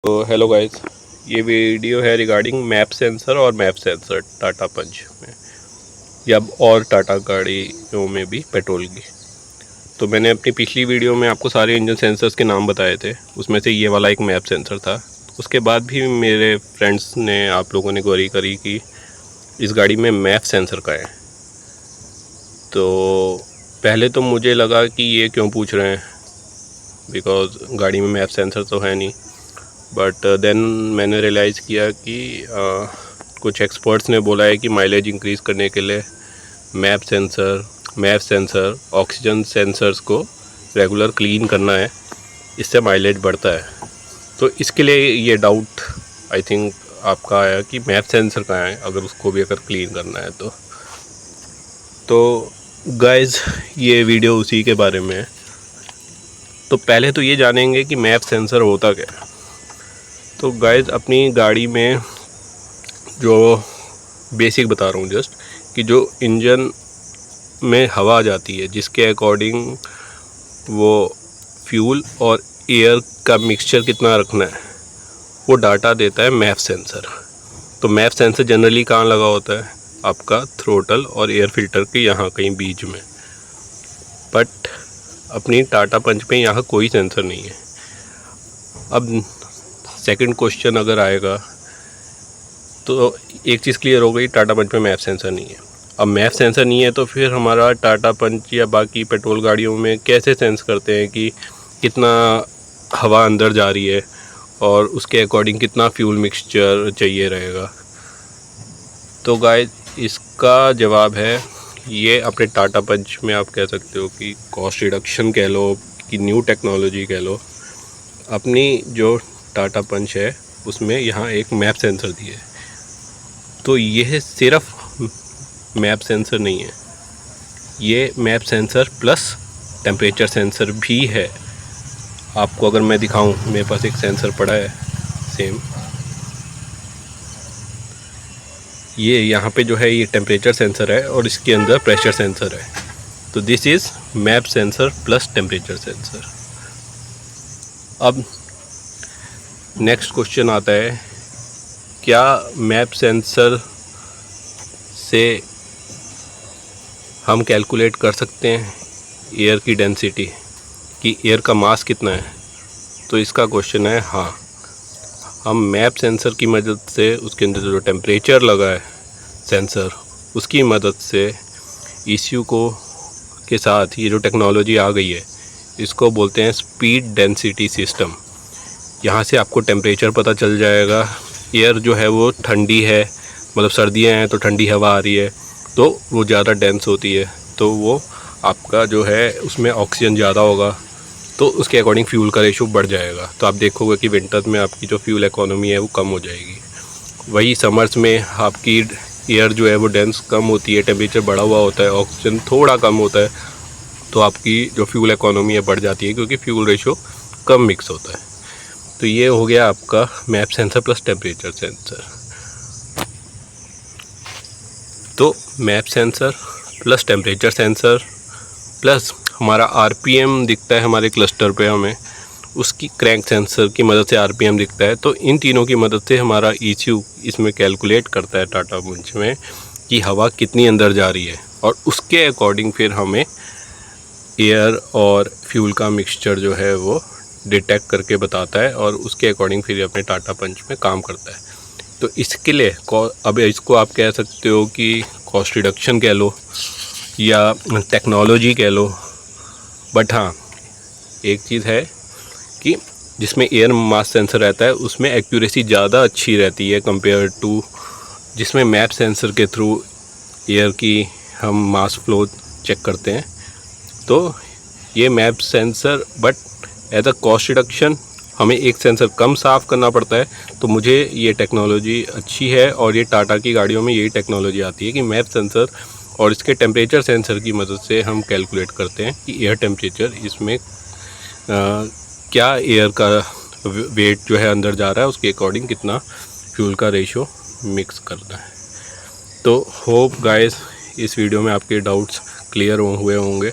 तो hello guys, ये video है रिगार्डिंग मैप सेंसर और मैप सेंसर टाटा पंच में या और टाटा गाड़ियों में भी पेट्रोल की। तो मैंने अपनी पिछली वीडियो में आपको सारे इंजन सेंसर्स के नाम बताए थे, उसमें से ये वाला एक मैप सेंसर था। उसके बाद भी मेरे फ्रेंड्स ने, आप लोगों ने क्वेरी करी कि इस गाड़ी में मैप सेंसर का है। तो पहले तो मुझे लगा कि ये क्यों पूछ रहे हैं, बिकॉज़ गाड़ी में मैप सेंसर तो है नहीं। बट देन मैंने रियलाइज़ किया कि कुछ एक्सपर्ट्स ने बोला है कि माइलेज इंक्रीज़ करने के लिए मैप सेंसर ऑक्सीजन सेंसर्स को रेगुलर क्लीन करना है, इससे माइलेज बढ़ता है। तो इसके लिए ये डाउट आई थिंक आपका आया कि मैप सेंसर कहाँ है, अगर उसको भी क्लीन करना है तो गाइज़ ये वीडियो उसी के बारे में है। तो पहले तो ये जानेंगे कि मैप सेंसर होता क्या है। तो गाइज़ अपनी गाड़ी में जो बेसिक बता रहा हूँ जस्ट, कि जो इंजन में हवा आ जाती है जिसके अकॉर्डिंग वो फ्यूल और एयर का मिक्सचर कितना रखना है, वो डाटा देता है मैप सेंसर। तो मैप सेंसर जनरली कहाँ लगा होता है? आपका थ्रोटल और एयर फिल्टर के यहाँ कहीं बीच में। बट अपनी टाटा पंच में यहाँ कोई सेंसर नहीं है। अब सेकंड क्वेश्चन अगर आएगा तो एक चीज़ क्लियर हो गई, टाटा पंच में मैप सेंसर नहीं है। अब मैप सेंसर नहीं है तो फिर हमारा टाटा पंच या बाकी पेट्रोल गाड़ियों में कैसे सेंस करते हैं कि कितना हवा अंदर जा रही है और उसके अकॉर्डिंग कितना फ्यूल मिक्सचर चाहिए रहेगा? तो गाइस इसका जवाब है, ये अपने टाटा पंच में आप कह सकते हो कि कॉस्ट रिडक्शन कह लो कि न्यू टेक्नोलॉजी कह लो। अपनी जो टाटा पंच है उसमें यहाँ एक मैप सेंसर दिया है। तो यह सिर्फ मैप सेंसर नहीं है, ये map sensor plus temperature sensor भी है। आपको अगर मैं दिखाऊं, मेरे पास एक सेंसर पड़ा है सेम, ये यहाँ पे जो है ये टेम्परेचर सेंसर है और इसके अंदर प्रेशर सेंसर है। तो this is map sensor plus temperature sensor. अब नेक्स्ट क्वेश्चन आता है, क्या मैप सेंसर से हम कैलकुलेट कर सकते हैं एयर की डेंसिटी, कि एयर का मास कितना है? तो इसका क्वेश्चन है हाँ, हम मैप सेंसर की मदद से, उसके अंदर जो टेम्परेचर लगा है सेंसर, उसकी मदद से ECU को के साथ ये जो टेक्नोलॉजी आ गई है इसको बोलते हैं स्पीड डेंसिटी सिस्टम। यहाँ से आपको टेम्परेचर पता चल जाएगा, एयर जो है वो ठंडी है, मतलब सर्दियाँ हैं तो ठंडी हवा आ रही है तो वो ज़्यादा डेंस होती है, तो वो आपका जो है उसमें ऑक्सीजन ज़्यादा होगा, तो उसके अकॉर्डिंग फ्यूल का रेशो बढ़ जाएगा। तो आप देखोगे कि विंटर में आपकी जो फ्यूल इकोनॉमी है वो कम हो जाएगी। वही समर्स में आपकी एयर जो है वो डेंस कम होती है, टेम्परेचर बढ़ा हुआ होता है, ऑक्सीजन थोड़ा कम होता है, तो आपकी जो फ्यूल इकोनॉमी है बढ़ जाती है, क्योंकि फ्यूल रेशो कम मिक्स होता है। तो ये हो गया आपका map sensor plus temperature sensor. तो map sensor plus temperature sensor plus हमारा RPM दिखता है हमारे क्लस्टर पे, हमें उसकी क्रैंक सेंसर की मदद से RPM दिखता है। तो इन तीनों की मदद से हमारा ECU इसमें कैलकुलेट करता है टाटा पंच में कि हवा कितनी अंदर जा रही है, और उसके अकॉर्डिंग फिर हमें एयर और फ्यूल का मिक्सचर जो है वो डिटेक्ट करके बताता है, और उसके अकॉर्डिंग फिर अपने टाटा पंच में काम करता है। तो इसके लिए अब इसको आप कह सकते हो कि कॉस्ट रिडक्शन कह लो या टेक्नोलॉजी कह लो। बट हाँ, एक चीज़ है कि जिसमें एयर मास सेंसर रहता है उसमें एक्यूरेसी ज़्यादा अच्छी रहती है कंपेयर टू जिसमें मैप सेंसर के थ्रू एयर की हम मास फ्लो चेक करते हैं। तो ये map sensor, but as a cost reduction हमें एक सेंसर कम साफ़ करना पड़ता है। तो मुझे ये टेक्नोलॉजी अच्छी है, और ये टाटा की गाड़ियों में यही टेक्नोलॉजी आती है कि मैप सेंसर और इसके टेम्परेचर सेंसर की मदद से हम कैलकुलेट करते हैं कि एयर टेम्परेचर इसमें क्या एयर का वेट जो है अंदर जा रहा है, उसके अकॉर्डिंग कितना फ्यूल का रेशो मिक्स करना है। तो होप गाइस इस वीडियो में आपके डाउट्स क्लियर हुए होंगे।